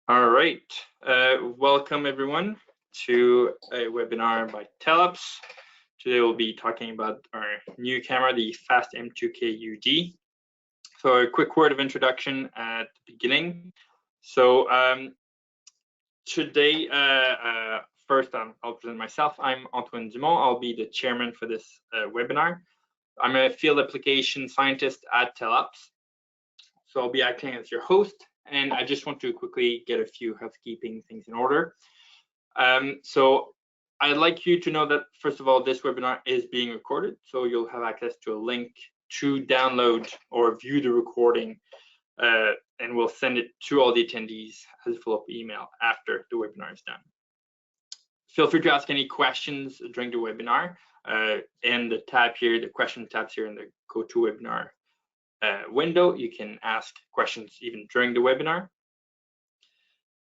All right, welcome everyone to a webinar by Telops. Today we'll be talking about our new camera, the FAST M2k UD. So a quick word of introduction at the beginning. So today, first I'll present myself. I'm Antoine Dumont. I'll be the chairman for this webinar. I'm a field application scientist at Telops. So I'll be acting as your host. And I just want to quickly get a few housekeeping things in order. So I'd like you to know that, first of all, this webinar is being recorded. So you'll have access to a link to download or view the recording, and we'll send it to all the attendees as a follow-up email after the webinar is done. Feel free to ask any questions during the webinar. In the tab here, the question tabs here in the GoToWebinar window, you can ask questions even during the webinar,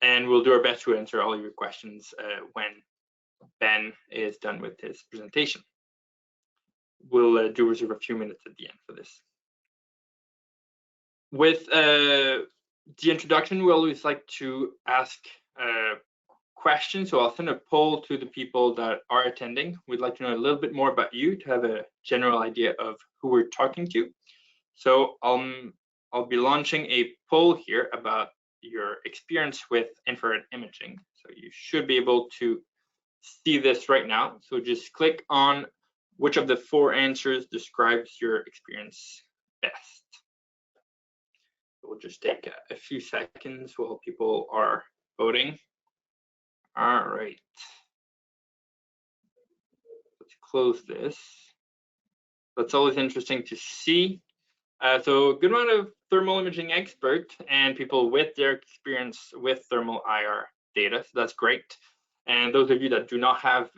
and we'll do our best to answer all your questions when Ben is done with his presentation. We'll do reserve a few minutes at the end for this. With the introduction, we always like to ask questions, so I'll send a poll to the people that are attending. We'd like to know a little bit more about you to have a general idea of who we're talking to. So I'll be launching a poll here about your experience with infrared imaging. So you should be able to see this right now. So just click on which of the 4 answers describes your experience best. We'll just take a few seconds while people are voting. All right. Let's close this. That's always interesting to see. So a good amount of thermal imaging experts and people with their experience with thermal IR data, so that's great. And those of you that do not have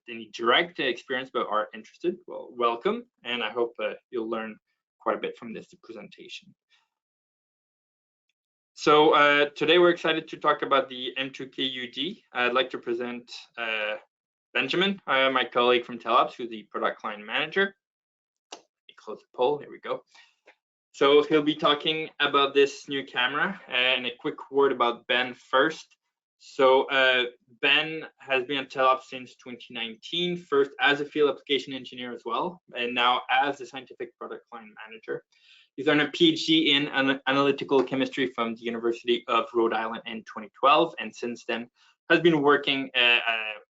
any direct experience but are interested, well, welcome. And I hope you'll learn quite a bit from this presentation. So today we're excited to talk about the M2k UD. I'd like to present Benjamin, my colleague from Telops, who's the product line manager. Let me close the poll, here we go. So he'll be talking about this new camera, and a quick word about Ben first. So Ben has been at Telops since 2019, first as a field application engineer as well, and now as a scientific product line manager. He's earned a PhD in analytical chemistry from the University of Rhode Island in 2012, and since then has been working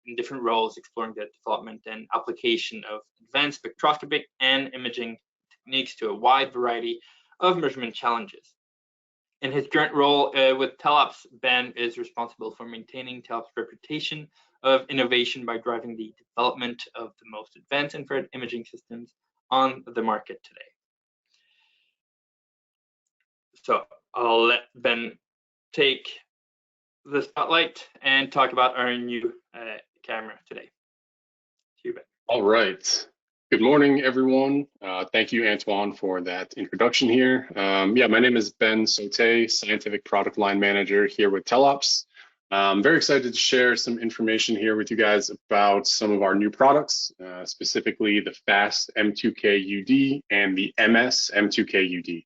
in different roles, exploring the development and application of advanced spectroscopic and imaging techniques to a wide variety of measurement challenges. In his current role with Telops, Ben is responsible for maintaining Telops' reputation of innovation by driving the development of the most advanced infrared imaging systems on the market today. So I'll let Ben take the spotlight and talk about our new camera today. To you, Ben. All right. Good morning, everyone. Thank you, Antoine, for that introduction here. Yeah, my name is Ben Sauté, Scientific Product Line Manager here with Telops. I'm very excited to share some information here with you guys about some of our new products, specifically the FAST M2k UD and the MS M2k UD.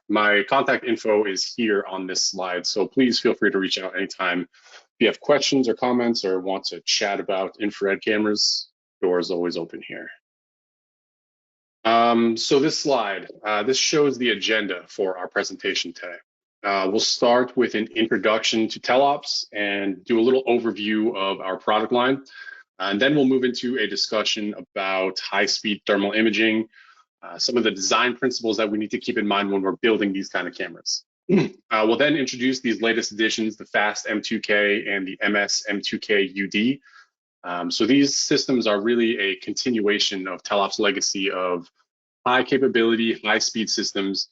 My contact info is here on this slide, so please feel free to reach out anytime if you have questions or comments or want to chat about infrared cameras. Door is always open here. So this slide, this shows the agenda for our presentation today. We'll start with an introduction to Telops and do a little overview of our product line. And then we'll move into a discussion about high-speed thermal imaging, some of the design principles that we need to keep in mind when we're building these kind of cameras. We'll then introduce these latest additions, the FAST M2k and the MS M2k UD. So these systems are really a continuation of Telops' legacy of high capability, high speed systems.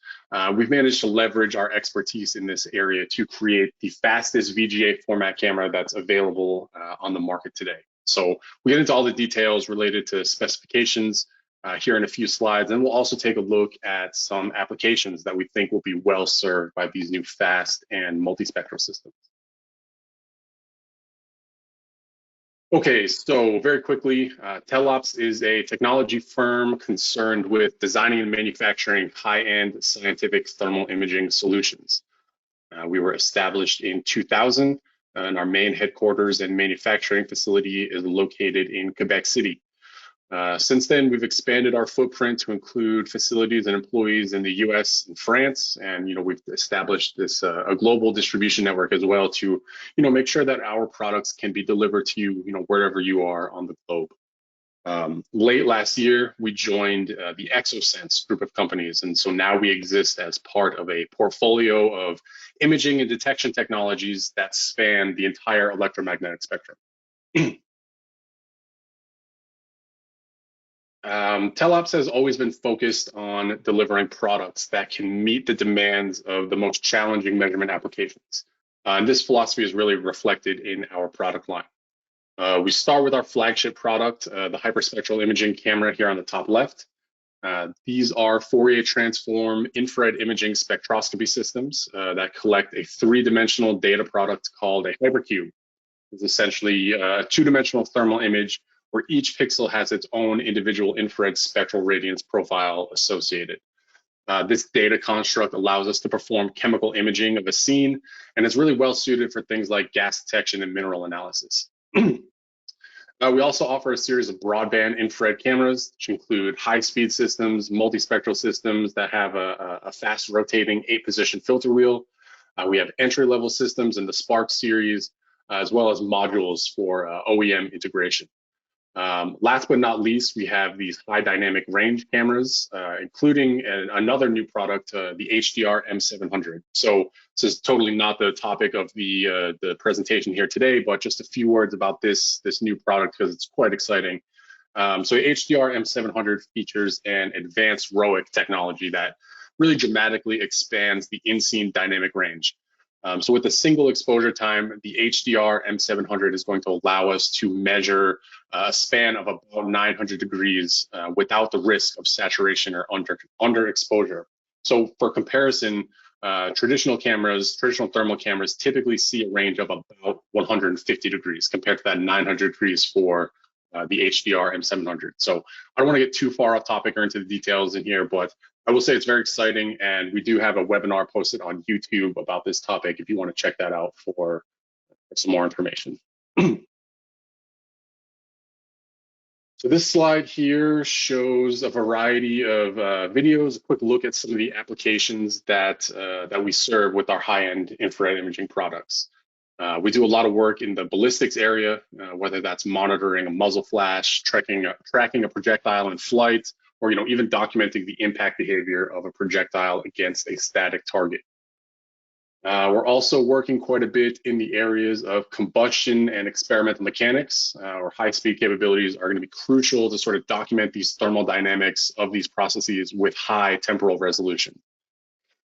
We've managed to leverage our expertise in this area to create the fastest VGA format camera that's available on the market today. So we get into all the details related to specifications here in a few slides, and we'll also take a look at some applications that we think will be well served by these new fast and multispectral systems. Okay, so very quickly, Telops is a technology firm concerned with designing and manufacturing high-end scientific thermal imaging solutions. We were established in 2000, and our main headquarters and manufacturing facility is located in Quebec City. Since then, we've expanded our footprint to include facilities and employees in the US and France, and we've established this a global distribution network as well to make sure that our products can be delivered to you wherever you are on the globe. Late last year, we joined the Exosens group of companies, and so now we exist as part of a portfolio of imaging and detection technologies that span the entire electromagnetic spectrum. Telops has always been focused on delivering products that can meet the demands of the most challenging measurement applications. And this philosophy is really reflected in our product line. We start with our flagship product, the hyperspectral imaging camera here on the top left. These are Fourier transform infrared imaging spectroscopy systems that collect a three-dimensional data product called a hypercube. It's essentially a two-dimensional thermal image where each pixel has its own individual infrared spectral radiance profile associated. This data construct allows us to perform chemical imaging of a scene, and it's really well suited for things like gas detection and mineral analysis. We also offer a series of broadband infrared cameras, which include high-speed systems, multispectral systems that have a fast rotating 8-position filter wheel. We have entry-level systems in the Spark series, as well as modules for OEM integration. Last but not least, we have these high dynamic range cameras, including another new product, the HDR M700. So this is totally not the topic of the presentation here today, but just a few words about this new product because it's quite exciting. So HDR M700 features an advanced ROIC technology that really dramatically expands the in-scene dynamic range. So with a single exposure time, the HDR M700 is going to allow us to measure a span of about 900 degrees without the risk of saturation or underexposure. So for comparison, traditional thermal cameras typically see a range of about 150 degrees compared to that 900 degrees for the HDR M700. So I don't want to get too far off topic or into the details in here, but I will say it's very exciting, and we do have a webinar posted on YouTube about this topic if you want to check that out for some more information. So this slide here shows a variety of videos, a quick look at some of the applications that we serve with our high-end infrared imaging products. We do a lot of work in the ballistics area, whether that's monitoring a muzzle flash, tracking a projectile in flight, or even documenting the impact behavior of a projectile against a static target. We're also working quite a bit in the areas of combustion and experimental mechanics. Our high-speed capabilities are going to be crucial to sort of document these thermal dynamics of these processes with high temporal resolution.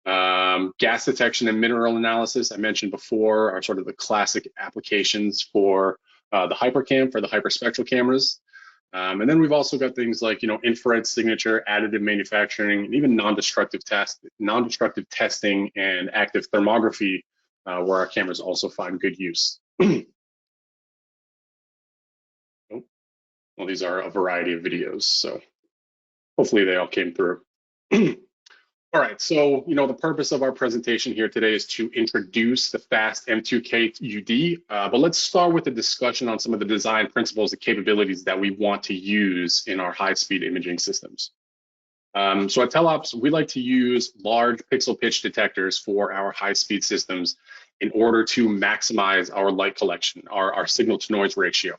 Gas detection and mineral analysis, I mentioned before, are sort of the classic applications for the hypercam, for the hyperspectral cameras. And then we've also got things like, infrared signature, additive manufacturing, and even non-destructive testing and active thermography, where our cameras also find good use. Well, these are a variety of videos, so hopefully they all came through. All right, so the purpose of our presentation here today is to introduce the FAST M2k UD, but let's start with a discussion on some of the design principles and capabilities that we want to use in our high-speed imaging systems. So at Telops, we like to use large pixel pitch detectors for our high-speed systems in order to maximize our light collection, our signal-to-noise ratio,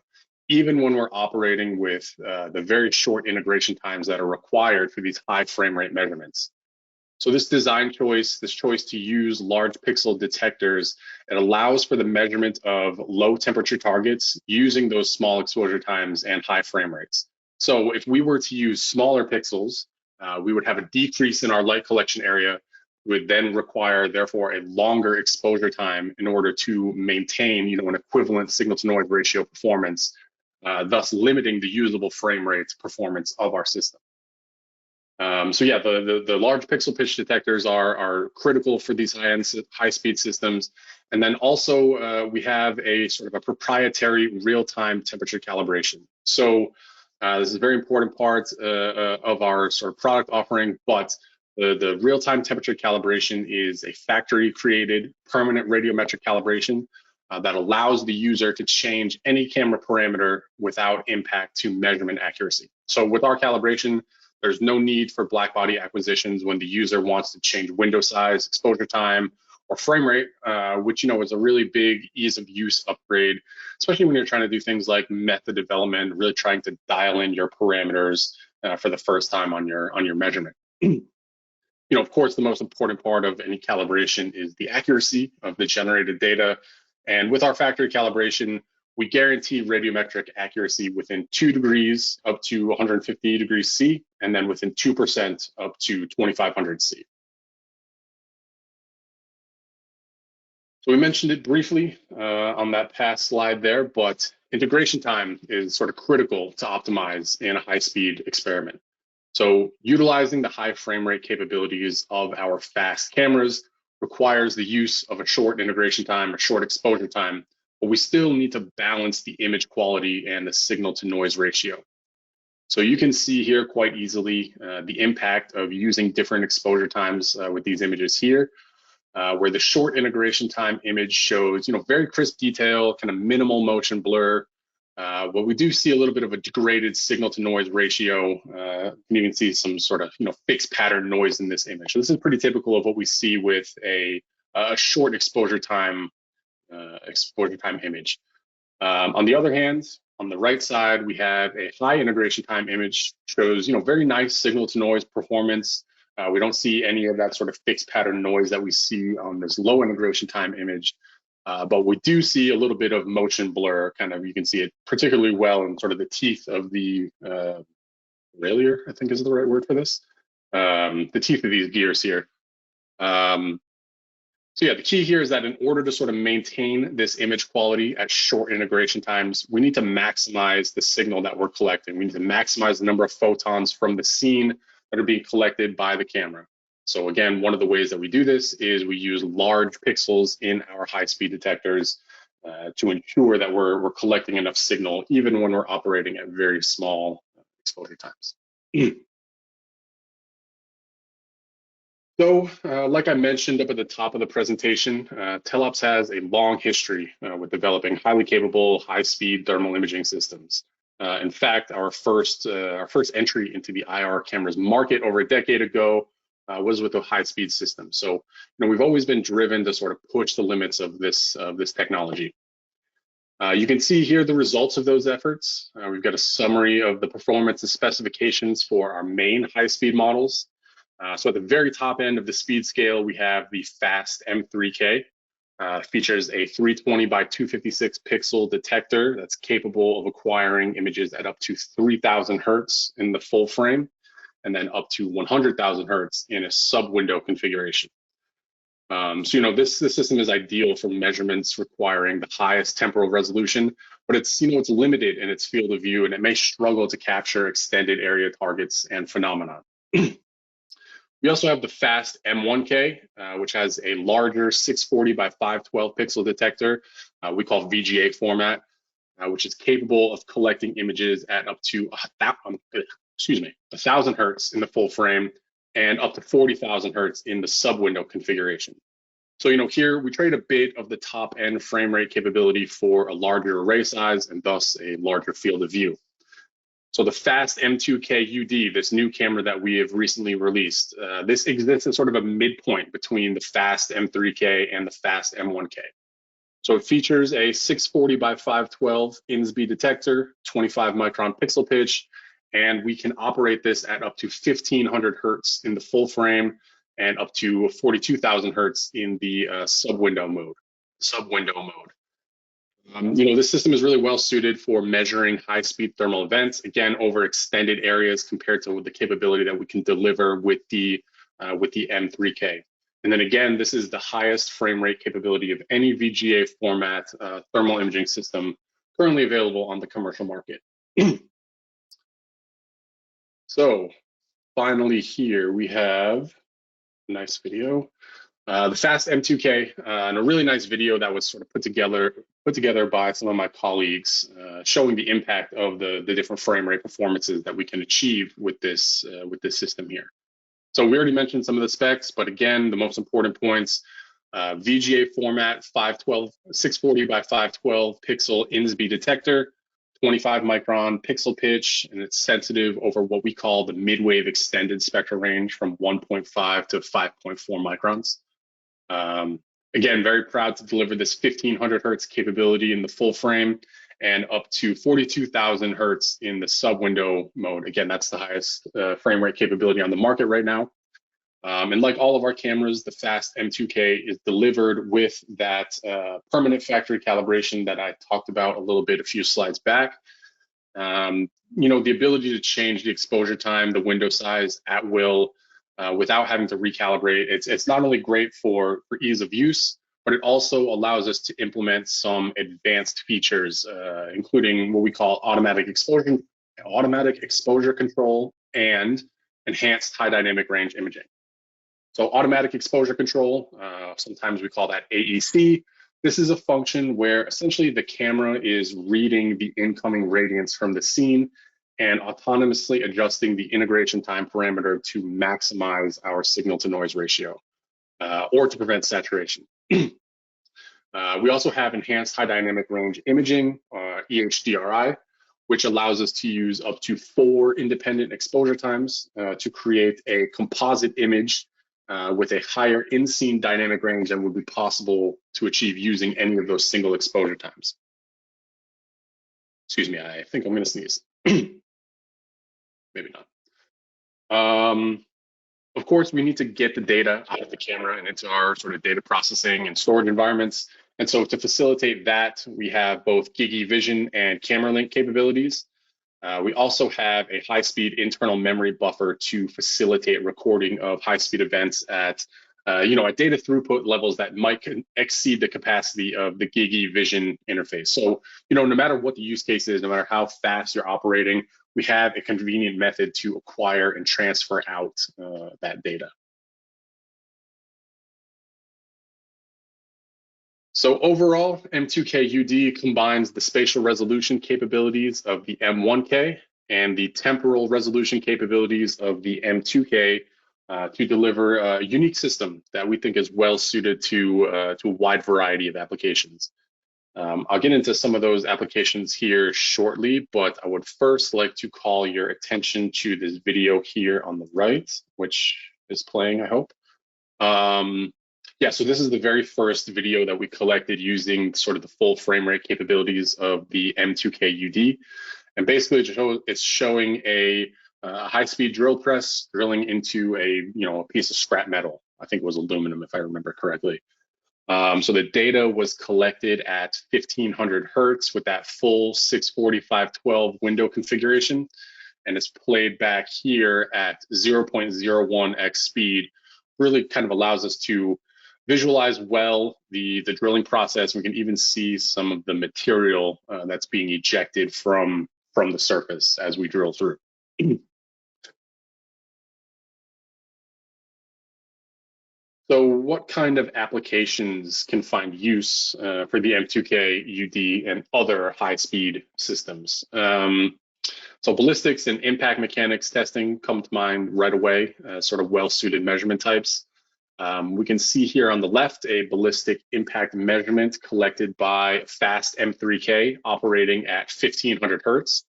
even when we're operating with the very short integration times that are required for these high frame rate measurements. So this design choice, this choice to use large pixel detectors, it allows for the measurement of low temperature targets using those small exposure times and high frame rates. So if we were to use smaller pixels, we would have a decrease in our light collection area, would then require, therefore, a longer exposure time in order to maintain, an equivalent signal-to-noise ratio performance, thus limiting the usable frame rate performance of our system. So yeah, the large pixel pitch detectors are critical for these high-speed systems. And then also we have a sort of a proprietary real-time temperature calibration. So this is a very important part of our sort of product offering, but The real-time temperature calibration is a factory-created permanent radiometric calibration that allows the user to change any camera parameter without impact to measurement accuracy. So with our calibration, there's no need for black body acquisitions when the user wants to change window size, exposure time, or frame rate, which is a really big ease of use upgrade, especially when you're trying to do things like method development, really trying to dial in your parameters for the first time on your measurement. Of course, the most important part of any calibration is the accuracy of the generated data. And with our factory calibration, we guarantee radiometric accuracy within 2 degrees up to 150 degrees C, and then within 2% up to 2500 C. So we mentioned it briefly on that past slide there, but integration time is sort of critical to optimize in a high-speed experiment. So utilizing the high frame rate capabilities of our fast cameras requires the use of a short integration time, a short exposure time, but we still need to balance the image quality and the signal to noise ratio. So you can see here quite easily the impact of using different exposure times with these images here, where the short integration time image shows, very crisp detail, kind of minimal motion blur. But we do see a little bit of a degraded signal to noise ratio. You can even see some sort of, fixed pattern noise in this image. So this is pretty typical of what we see with a short exposure time image. On the other hand, on the right side, we have a high integration time image, shows, very nice signal to noise performance. We don't see any of that sort of fixed pattern noise that we see on this low integration time image. But we do see a little bit of motion blur, you can see it particularly well in sort of the teeth of the derailleur, I think is the right word for this, the teeth of these gears here. So yeah, the key here is that in order to sort of maintain this image quality at short integration times, we need to maximize the signal that we're collecting. We need to maximize the number of photons from the scene that are being collected by the camera. So again, one of the ways that we do this is we use large pixels in our high-speed detectors to ensure that we're collecting enough signal, even when we're operating at very small exposure times. So, like I mentioned up at the top of the presentation, Telops has a long history with developing highly capable, high-speed thermal imaging systems. In fact, our first entry into the IR cameras market over a decade ago was with a high-speed system. So, we've always been driven to sort of push the limits of this technology. You can see here the results of those efforts. We've got a summary of the performance and specifications for our main high-speed models. So at the very top end of the speed scale, we have the FAST M2k. Features a 320 by 256 pixel detector that's capable of acquiring images at up to 3000 hertz in the full frame, and then up to 100,000 hertz in a sub-window configuration. So, this system is ideal for measurements requiring the highest temporal resolution, but it's limited in its field of view, and it may struggle to capture extended area targets and phenomena. We also have the FAST M1k, which has a larger 640 by 512 pixel detector, we call VGA format, which is capable of collecting images at up to 1,000 hertz in the full frame and up to 40,000 hertz in the sub-window configuration. So, here we trade a bit of the top end frame rate capability for a larger array size and thus a larger field of view. So the FAST M2k UD, this new camera that we have recently released, this exists as sort of a midpoint between the FAST M3k and the FAST M1k. So it features a 640 by 512 INSB detector, 25 micron pixel pitch, and we can operate this at up to 1500 hertz in the full frame and up to 42,000 hertz in the sub-window mode. This system is really well suited for measuring high-speed thermal events, again, over extended areas compared to the capability that we can deliver with the M3K. And then again, this is the highest frame rate capability of any VGA format thermal imaging system currently available on the commercial market. So finally here we have a nice video. The FAST M2k, and a really nice video that was sort of put together by some of my colleagues, showing the impact of the different frame rate performances that we can achieve with this system here. So we already mentioned some of the specs, but again, the most important points, VGA format, 640 by 512 pixel INSB detector, 25 micron pixel pitch, and it's sensitive over what we call the mid-wave extended spectral range from 1.5 to 5.4 microns. Again, very proud to deliver this 1500 hertz capability in the full frame and up to 42,000 hertz in the sub-window mode. Again, that's the highest frame rate capability on the market right now. And like all of our cameras, the FAST M2k is delivered with that permanent factory calibration that I talked about a little bit a few slides back. You know, the ability to change the exposure time, the window size at will, without having to recalibrate. It's not only great for ease of use, but it also allows us to implement some advanced features, including what we call automatic exposure control and enhanced high dynamic range imaging. So automatic exposure control, sometimes we call that AEC. This is a function where essentially the camera is reading the incoming radiance from the scene and autonomously adjusting the integration time parameter to maximize our signal to noise ratio or to prevent saturation. We also have enhanced high dynamic range imaging, EHDRI, which allows us to use up to 4 independent exposure times to create a composite image with a higher in-scene dynamic range than would be possible to achieve using any of those single exposure times. Excuse me, I think I'm gonna sneeze. Maybe not. Of course, we need to get the data out of the camera and into our sort of data processing and storage environments. And so to facilitate that, we have both GigE Vision and camera link capabilities. We also have a high-speed internal memory buffer to facilitate recording of high-speed events at, at data throughput levels that might exceed the capacity of the GigE Vision interface. So, no matter what the use case is, no matter how fast you're operating, we have a convenient method to acquire and transfer out that data. So overall, M2k UD combines the spatial resolution capabilities of the M1k and the temporal resolution capabilities of the M2k to deliver a unique system that we think is well suited to a wide variety of applications. I'll get into some of those applications here shortly, but I would first like to call your attention to this video here on the right, which is playing, I hope. Yeah, so this is the very first video that we collected using sort of the full frame rate capabilities of the M2k UD. And basically it's showing a high-speed drill press drilling into a piece of scrap metal. I think it was aluminum, if I remember correctly. So the data was collected at 1500 hertz with that full 640/512 window configuration, and it's played back here at 0.01x speed. Really kind of allows us to visualize well the drilling process. We can even see some of the material that's being ejected from the surface as we drill through. So what kind of applications can find use for the M2k UD and other high-speed systems? So ballistics and impact mechanics testing come to mind right away, sort of well-suited measurement types. We can see here on the left a ballistic impact measurement collected by FAST M2k operating at 1500 hertz.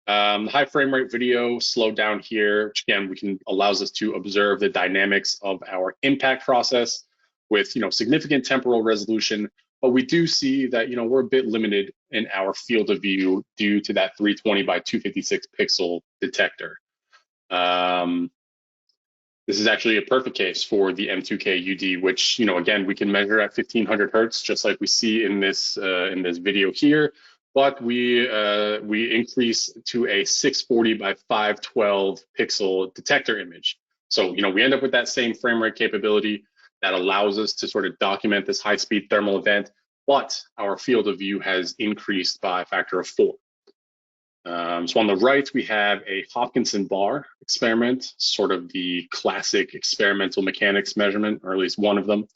High frame rate video slowed down here, which again allows us to observe the dynamics of our impact process with significant temporal resolution. But we do see that we're a bit limited in our field of view due to that 320 by 256 pixel detector. This is actually a perfect case for the M2k UD, which again we can measure at 1500 hertz, just like we see in this video here. But we increase to a 640 by 512 pixel detector image. So we end up with that same frame rate capability that allows us to sort of document this high-speed thermal event, but our field of view has increased by a factor of 4. So on the right, we have a Hopkinson bar experiment, sort of the classic experimental mechanics measurement, or at least one of them.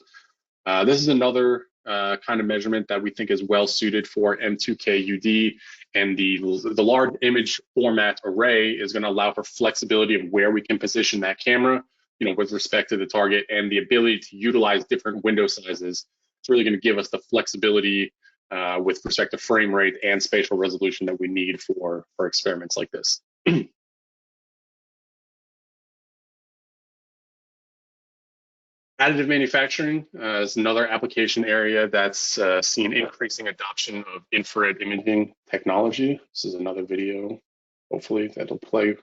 This is another kind of measurement that we think is well suited for M2k UD, and the large image format array is going to allow for flexibility of where we can position that camera with respect to the target, and the ability to utilize different window sizes. It's really going to give us the flexibility with respect to frame rate and spatial resolution that we need for experiments like this. Additive manufacturing is another application area that's seen increasing adoption of infrared imaging technology. This is another video. Hopefully that'll play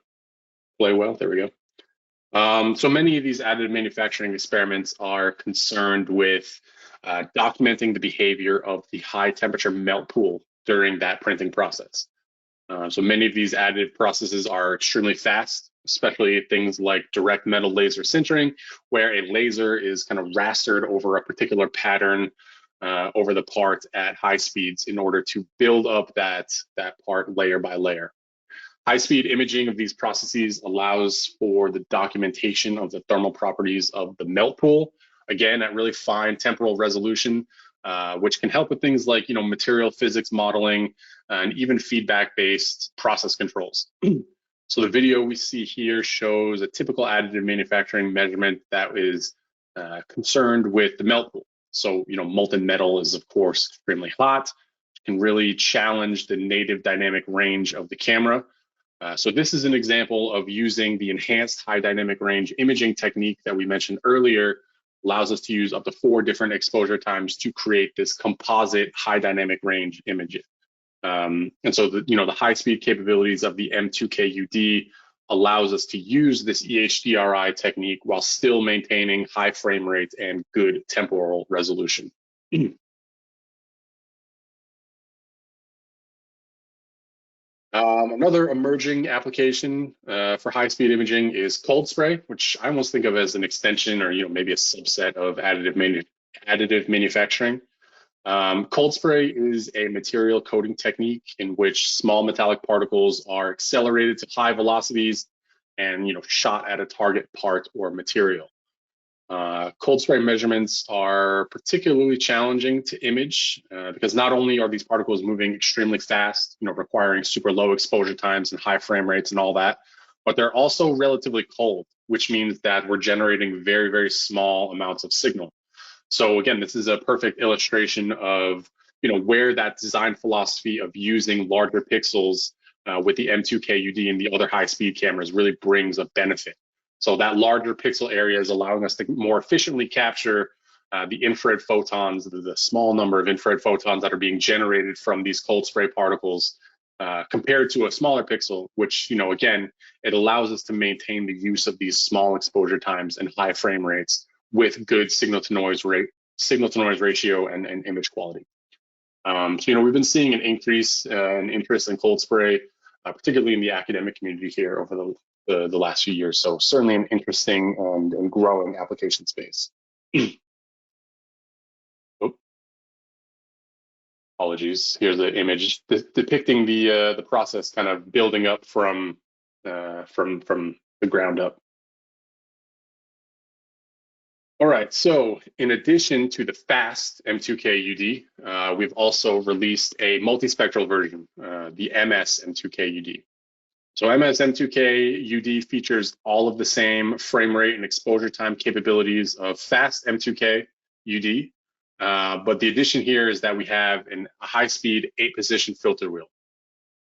well. There we go. So many of these additive manufacturing experiments are concerned with documenting the behavior of the high temperature melt pool during that printing process. So many of these additive processes are extremely fast, especially things like direct metal laser sintering, where a laser is kind of rastered over a particular pattern over the part at high speeds in order to build up that part layer by layer. High-speed imaging of these processes allows for the documentation of the thermal properties of the melt pool, again, at really fine temporal resolution, which can help with things like material physics modeling and even feedback-based process controls. So the video we see here shows a typical additive manufacturing measurement that is concerned with the melt pool. So molten metal is of course extremely hot, can really challenge the native dynamic range of the camera. So this is an example of using the enhanced high dynamic range imaging technique that we mentioned earlier. Allows us to use up to 4 different exposure times to create this composite high dynamic range image. And so the high speed capabilities of the M2k UD allows us to use this EHDRI technique while still maintaining high frame rates and good temporal resolution. Another emerging application for high-speed imaging is cold spray, which I almost think of as an extension or maybe a subset of additive manufacturing. Cold spray is a material coating technique in which small metallic particles are accelerated to high velocities and shot at a target part or material. Cold spray measurements are particularly challenging to image because not only are these particles moving extremely fast, requiring super low exposure times and high frame rates and all that, but they're also relatively cold, which means that we're generating very, very small amounts of signal. So again, this is a perfect illustration of where that design philosophy of using larger pixels with the M2k UD and the other high-speed cameras really brings a benefit. So that larger pixel area is allowing us to more efficiently capture the infrared photons, the small number of infrared photons that are being generated from these cold spray particles compared to a smaller pixel, which, again, it allows us to maintain the use of these small exposure times and high frame rates with good signal to noise ratio and image quality. So, we've been seeing an increase in interest in cold spray, particularly in the academic community here over the last few years. So certainly an interesting and growing application space. Oh, apologies. Here's the image depicting the process kind of building up from the ground up. All right, so in addition to the FAST M2k UD, we've also released a multispectral version, the MS M2k UD. So MS M2k UD features all of the same frame rate and exposure time capabilities of FAST M2k UD, but the addition here is that we have a high-speed 8-position filter wheel.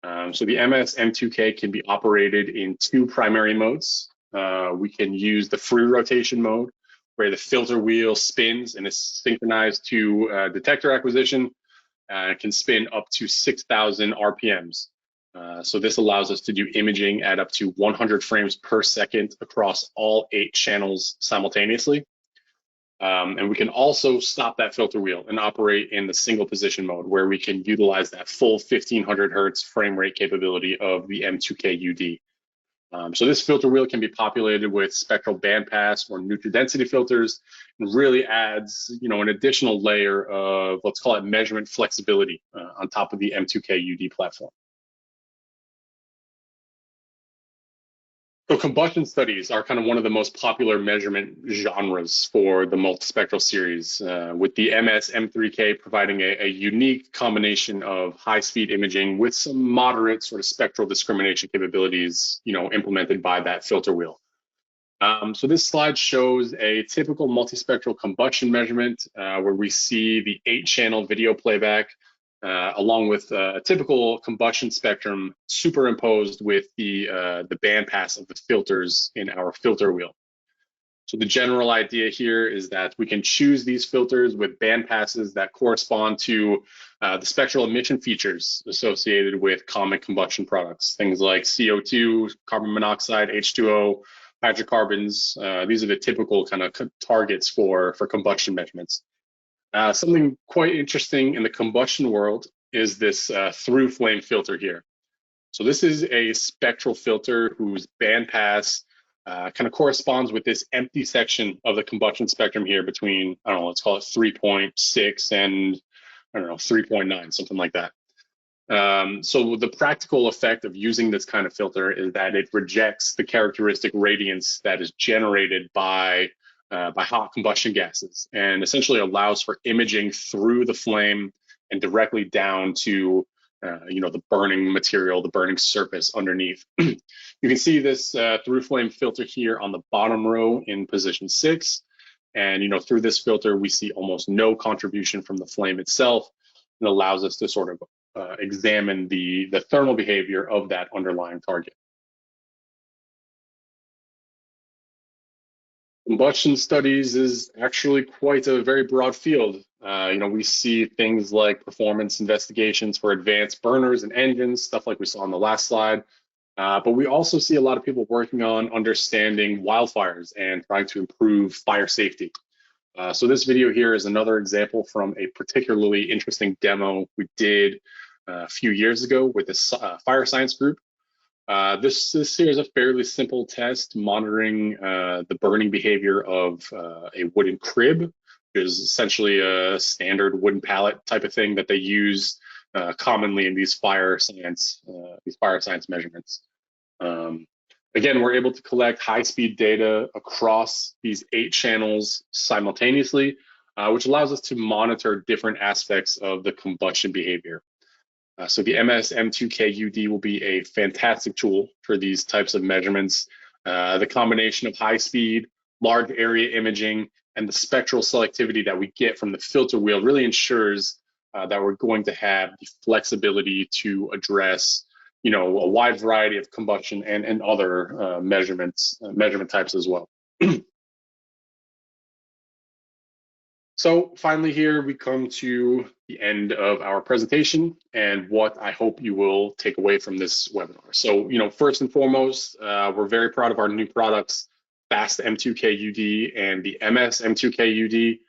So the MS M2k can be operated in 2 primary modes. We can use the free rotation mode, where the filter wheel spins and is synchronized to detector acquisition. It can spin up to 6,000 RPMs. So this allows us to do imaging at up to 100 frames per second across all 8 channels simultaneously. And we can also stop that filter wheel and operate in the single position mode, where we can utilize that full 1500 hertz frame rate capability of the M2k UD. So this filter wheel can be populated with spectral bandpass or neutral density filters, and really adds, an additional layer of, let's call it, measurement flexibility on top of the M2k UD platform. So combustion studies are kind of one of the most popular measurement genres for the multispectral series, with the MS M3k providing a unique combination of high-speed imaging with some moderate sort of spectral discrimination capabilities, implemented by that filter wheel. So this slide shows a typical multispectral combustion measurement where we see the 8-channel video playback along with a typical combustion spectrum superimposed with the bandpass of the filters in our filter wheel. So the general idea here is that we can choose these filters with bandpasses that correspond to the spectral emission features associated with common combustion products, things like CO2, carbon monoxide, H2O, hydrocarbons. These are the typical kind of targets for combustion measurements. Something quite interesting in the combustion world is this through flame filter here. So this is a spectral filter whose bandpass kind of corresponds with this empty section of the combustion spectrum here between, I don't know, let's call it 3.6 and, I don't know, 3.9, something like that. So the practical effect of using this kind of filter is that it rejects the characteristic radiance that is generated by hot combustion gases and essentially allows for imaging through the flame and directly down to the burning material, the burning surface underneath. You can see this through flame filter here on the bottom row in position 6. And through this filter, we see almost no contribution from the flame itself. It allows us to sort of examine the thermal behavior of that underlying target. Combustion studies is actually quite a very broad field. We see things like performance investigations for advanced burners and engines, stuff like we saw on the last slide. But we also see a lot of people working on understanding wildfires and trying to improve fire safety. So this video here is another example from a particularly interesting demo we did a few years ago with this fire science group. This here is a fairly simple test monitoring the burning behavior of a wooden crib, which is essentially a standard wooden pallet type of thing that they use commonly in these fire science measurements. Again, we're able to collect high-speed data across these 8 channels simultaneously, which allows us to monitor different aspects of the combustion behavior. So the MS M2k UD will be a fantastic tool for these types of measurements. The combination of high speed, large area imaging, and the spectral selectivity that we get from the filter wheel really ensures that we're going to have the flexibility to address a wide variety of combustion and other measurement types as well. So finally here we come to the end of our presentation and what I hope you will take away from this webinar. So, first and foremost, we're very proud of our new products, FAST M2k UD and the MS M2k UD.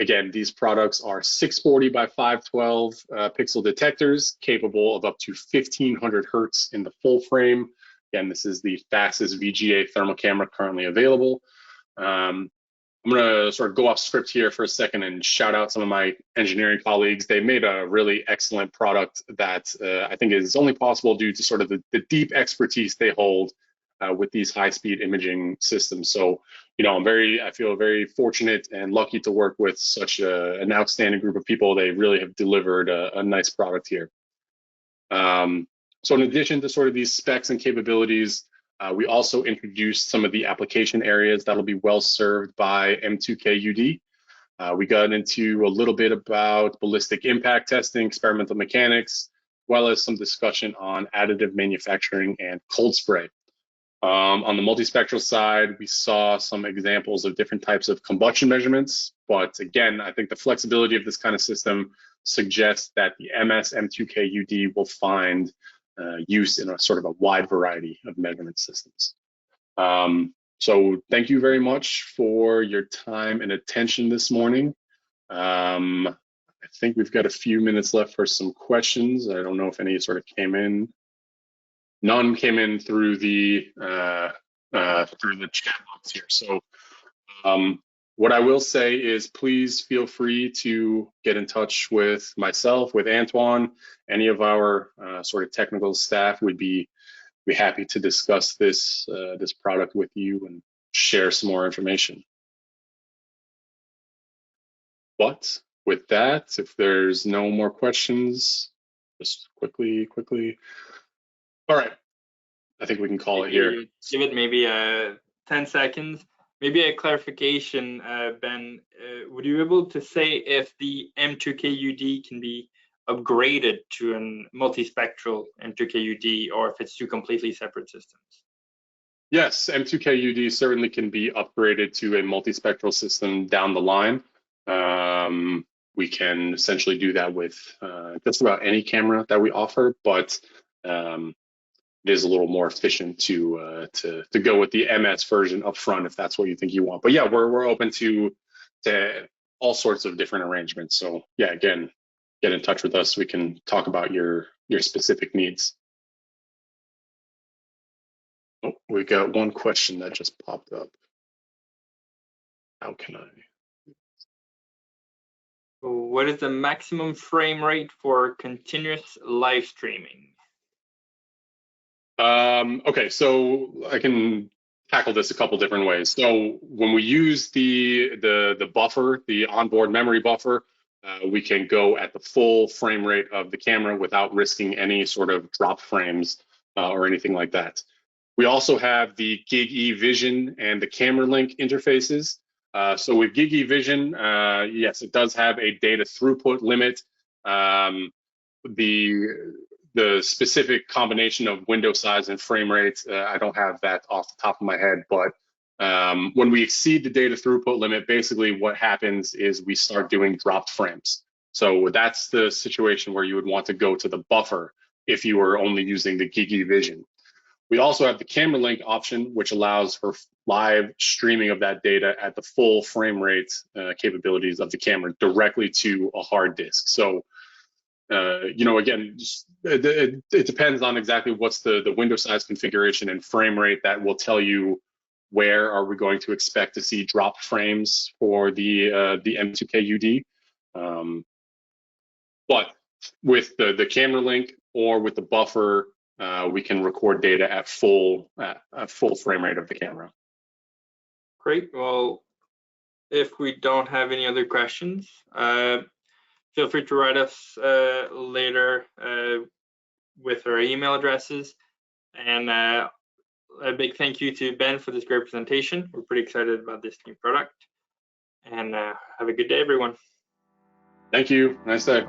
Again, these products are 640 by 512 pixel detectors capable of up to 1500 hertz in the full frame. Again, this is the fastest VGA thermal camera currently available. I'm going to sort of go off script here for a second and shout out some of my engineering colleagues. They made a really excellent product that I think is only possible due to sort of the deep expertise they hold with these high-speed imaging systems. So, I feel very fortunate and lucky to work with such an outstanding group of people. They really have delivered a nice product here. So in addition to sort of these specs and capabilities, we also introduced some of the application areas that'll be well served by M2k UD. We got into a little bit about ballistic impact testing, experimental mechanics, as well as some discussion on additive manufacturing and cold spray. On the multispectral side, we saw some examples of different types of combustion measurements. But again, I think the flexibility of this kind of system suggests that the MS M2k UD will find use in a sort of a wide variety of measurement systems. So thank you very much for your time and attention this morning. I think we've got a few minutes left for some questions. I don't know if any sort of came in. None came in through the chat box here. So what I will say is please feel free to get in touch with myself, with Antoine, any of our sort of technical staff. Would be happy to discuss this product with you and share some more information. But with that, if there's no more questions, just quickly. All right, I think we can call it here. Give it maybe 10 seconds. Maybe a clarification, Ben. Would you be able to say if the M2k UD can be upgraded to a multispectral M2k UD, or if it's two completely separate systems? Yes, M2k UD certainly can be upgraded to a multispectral system down the line. We can essentially do that with just about any camera that we offer, but it is a little more efficient to go with the MS version up front if that's what you think you want. But yeah, we're open to all sorts of different arrangements. So yeah, again, get in touch with us. We can talk about your specific needs. Oh, we got one question that just popped up. How can I? What is the maximum frame rate for continuous live streaming? Okay, so I can tackle this a couple different ways. So when we use the buffer, the onboard memory buffer, we can go at the full frame rate of the camera without risking any sort of drop frames or anything like that. We also have the Gig-E Vision and the Camera Link interfaces. So with Gig-E Vision, yes, it does have a data throughput limit. The specific combination of window size and frame rate, I don't have that off the top of my head, but when we exceed the data throughput limit, basically what happens is we start doing dropped frames. So that's the situation where you would want to go to the buffer if you were only using the Gig-E Vision. We also have the Camera Link option, which allows for live streaming of that data at the full frame rate capabilities of the camera directly to a hard disk. So, again, it depends on exactly what's the window size configuration and frame rate that will tell you where are we going to expect to see dropped frames for the M2k UD. But with the Camera Link or with the buffer, we can record data at full frame rate of the camera. Great. Well, if we don't have any other questions, feel free to write us later with our email addresses. And a big thank you to Ben for this great presentation. We're pretty excited about this new product. And have a good day, everyone. Thank you. Nice day.